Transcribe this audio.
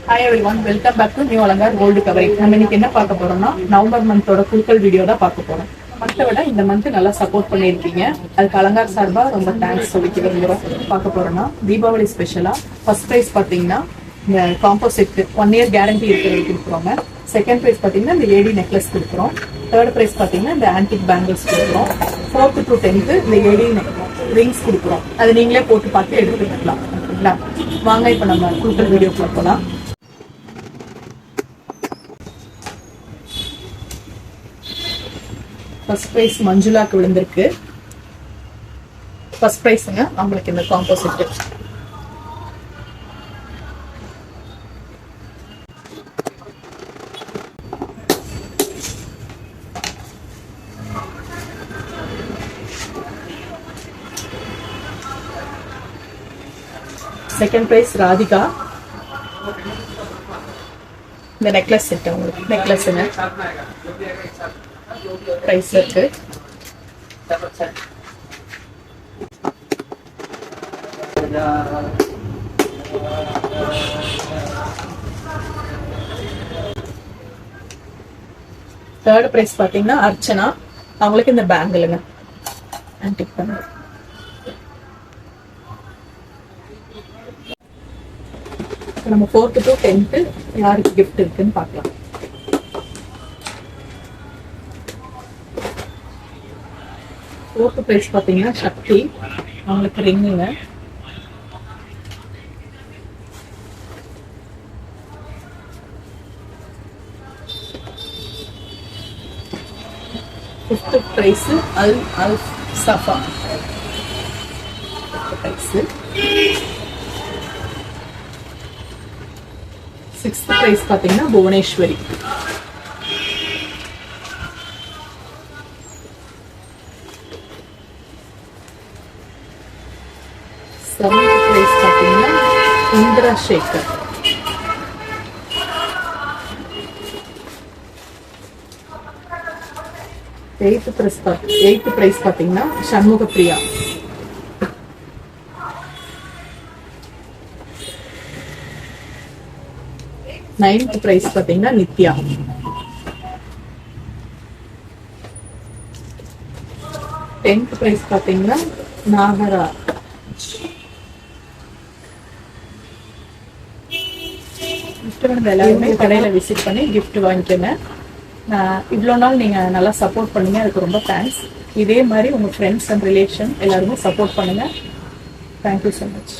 Hi everyone, welcome back to New Alangar Gold Coverage. நம்ம இன்னைக்கு என்ன பார்க்க போறோம்னா நவம்பர் மந்தோட குழுக்கள் வீடியோ தான் பார்க்க போறோம். மந்தை விட இந்த மந்த் நல்லா சப்போர்ட் பண்ணியிருக்கீங்க. அதுக்கு அலங்கார் சார்பா ரொம்ப தேங்க்ஸ் சொல்லிக்க விரும்புகிறோம். பார்க்க போறோம்னா தீபாவளி ஸ்பெஷலா ஃபர்ஸ்ட் ப்ரைஸ் பார்த்தீங்கன்னா இந்த காம்போசிட் 1 year கேரண்டி இருக்கிறது கொடுக்குறோங்க. செகண்ட் ப்ரைஸ் பார்த்தீங்கன்னா இந்த ஏடி நெக்லஸ் கொடுக்குறோம். தேர்ட் ப்ரைஸ் பார்த்தீங்கன்னா இந்த ஆன்டிக் பேங்கிள்ஸ் கொடுக்குறோம். 4th to 10th இந்த ஏடி ரிங்ஸ் கொடுக்குறோம். அது நீங்களே போட்டு பார்த்து எடுத்துக்கலாம். ஓகேங்களா? வாங்க இப்போ நம்ம குழுக்கள் வீடியோக்குள்ள போகலாம். ஃபர்ஸ்ட் ப்ரைஸ் மஞ்சுளாக்கு விழுந்திருக்கு. ஃபர்ஸ்ட் ப்ரைஸுங்க அவங்களுக்கு இந்த காம்போசிட். Second prize Radhika. இந்த நெக்லஸ் செட் அவங்களுக்கு நெக்லஸுங்க பிரைஸ் இருக்கு. தேர்ட் பிரைஸ் பாத்தீங்கன்னா அர்ச்சனா, அவங்களுக்கு இந்த பேங்கிளுங்க ஆன்டிக் பேங்கிள். நம்ம 4th to 10th யாருக்கு கிஃப்ட் இருக்குன்னு பார்க்கலாம். ஃபோர்த் ப்ரைஸ் பார்த்தீங்கன்னா சக்தி, அவங்களுக்கு ரிங்குங்க. ஃபிஃப்த் ப்ரைஸ் அல் சஃபா ப்ரைஸ். சிக்ஸ்த் ப்ரைஸ் பார்த்தீங்கன்னா புவனேஸ்வரி. செவன்த் ப்ரைஸ் பார்த்தீங்கன்னா இந்திரசேகர். எய்த் ப்ரைஸ் பார்த்தீங்கன்னா சண்முகப்பிரியா. நைன்த் ப்ரைஸ் பார்த்தீங்கன்னா நித்யா. 10th ப்ரைஸ் பார்த்தீங்கன்னா நாகரா. எல்லாருமே கடையில் விசிட் பண்ணி கிஃப்ட் வாங்கிக்கோங்க. இவ்வளோ நாள் நீங்கள் நல்லா சப்போர்ட் பண்ணீங்க, அதுக்கு ரொம்ப தேங்க்ஸ். இதே மாதிரி உங்கள் ஃப்ரெண்ட்ஸ் அண்ட் ரிலேஷன் எல்லாருமே சப்போர்ட் பண்ணுங்கள். Thank you so much.